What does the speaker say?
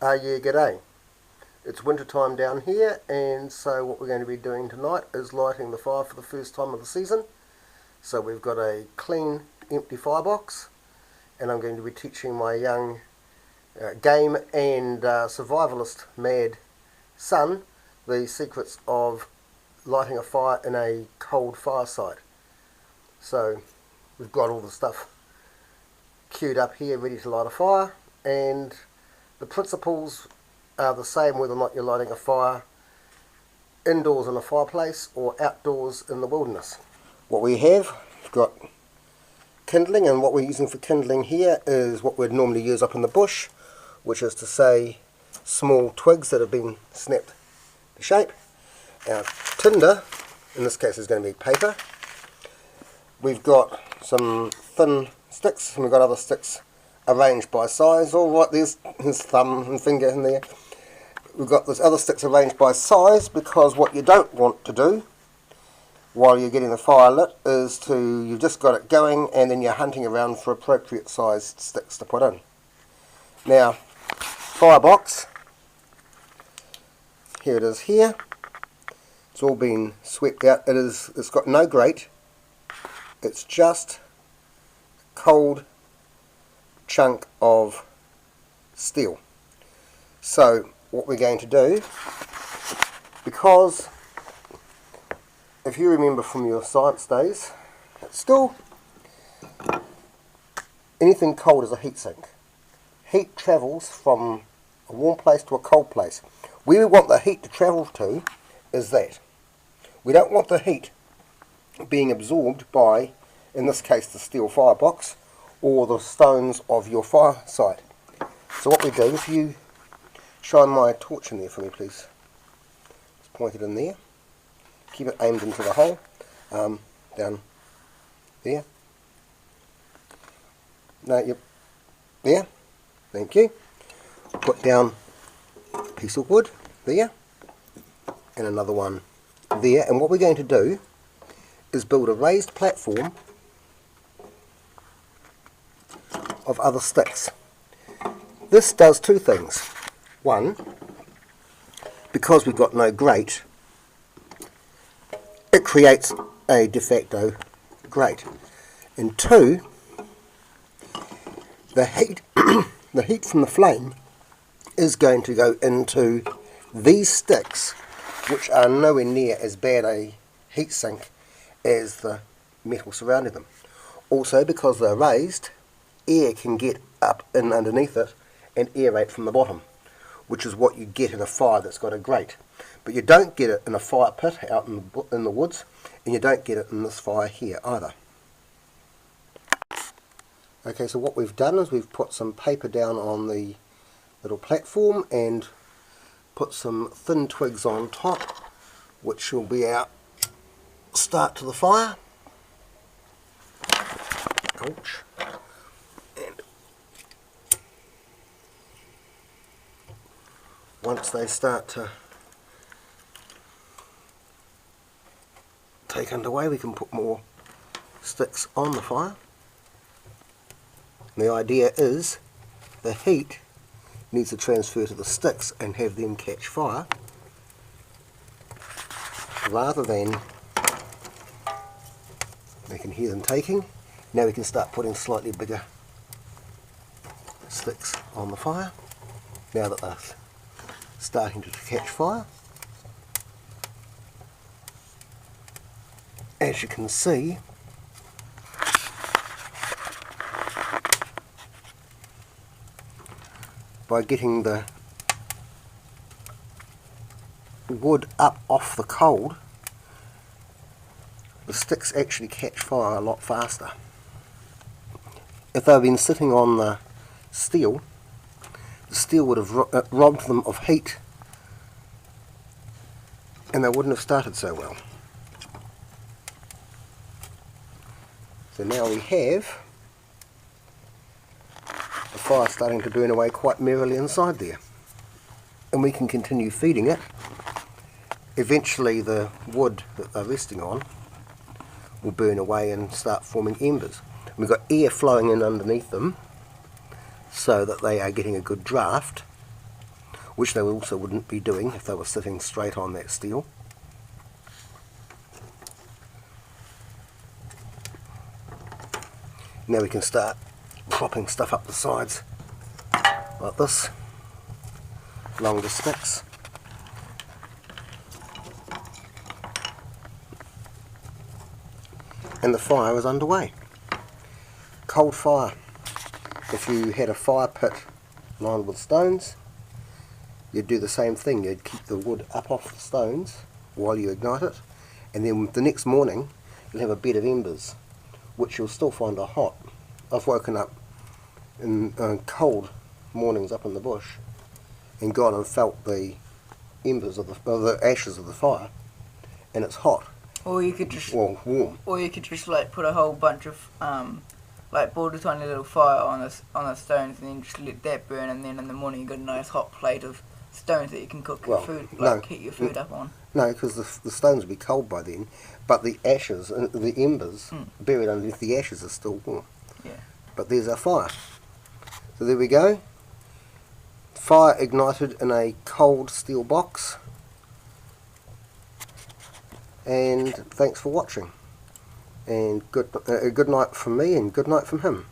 Yeah, g'day. It's winter time down here, and so what we're going to be doing tonight is lighting the fire for the first time of the season. So we've got a clean, empty firebox, and I'm going to be teaching my young game and survivalist mad son the secrets of lighting a fire in a cold fireside. So we've got all the stuff queued up here ready to light a fire, and the principles are the same whether or not you're lighting a fire indoors in a fireplace or outdoors in the wilderness. What we've got kindling, and what we're using for kindling here is what we'd normally use up in the bush, which is to say small twigs that have been snapped to shape. Our tinder, in this case, is going to be paper. We've got some thin sticks, and we've got other sticks arranged by size. All right, there's his thumb and finger in there. We've got those other sticks arranged by size, because what you don't want to do while you're getting the fire lit is you've just got it going and then you're hunting around for appropriate sized sticks to put in. Now, firebox, here it is here. It's all been swept out. It's got no grate. It's just a cold chunk of steel. So what we're going to do, because if you remember from your science days at school, anything cold is a heat sink. Heat travels from a warm place to a cold place. Where we want the heat to travel to is that. We don't want the heat being absorbed by, in this case, the steel firebox or the stones of your fireside. So what we do, if you shine my torch in there for me, please. Just point it in there. Keep it aimed into the hole. Down there. No, yep. There. Thank you. Put down a piece of wood there. And another one there. And what we're going to do is build a raised platform of other sticks. This does two things. One, because we've got no grate, it creates a de facto grate. And two, the heat the heat from the flame is going to go into these sticks, which are nowhere near as bad a heat sink as the metal surrounding them. Also, because they're raised, air can get up in underneath it and aerate from the bottom, which is what you get in a fire that's got a grate. But you don't get it in a fire pit out in the woods, and you don't get it in this fire here either. Okay, so what we've done is we've put some paper down on the little platform and put some thin twigs on top, which will be our start to the fire. Ouch. And once they start to take underway, we can put more sticks on the fire. And the idea is the heat needs to transfer to the sticks and have them catch fire, rather than we can hear them taking. Now we can start putting slightly bigger sticks on the fire, now that they're starting to catch fire. As you can see, by getting the wood up off the cold, the sticks actually catch fire a lot faster. If they've been sitting on the steel would have robbed them of heat, and they wouldn't have started so well. So now we have the fire starting to burn away quite merrily inside there, and we can continue feeding it. Eventually the wood that they're resting on will burn away and start forming embers. And we've got air flowing in underneath them so that they are getting a good draft, which they also wouldn't be doing if they were sitting straight on that steel. Now we can start propping stuff up the sides like this, along the sticks. And the fire is underway. Cold fire. If you had a fire pit lined with stones, you'd do the same thing. You'd keep the wood up off the stones while you ignite it, and then the next morning you'll have a bed of embers, which you'll still find are hot. I've woken up in cold mornings up in the bush and gone and felt the embers of the ashes of the fire, and it's hot. Or you could just, well, warm. Or you could just like put a whole bunch of like build a tiny little fire on the stones, and then just let that burn, and then in the morning you got a nice hot plate of stones that you can cook your food, heat your food up on. No, because the stones will be cold by then, but the ashes, the embers buried underneath the ashes are still warm. Yeah. But there's our fire. So there we go. Fire ignited in a cold steel box. And thanks for watching. And good night from me, and good night from him.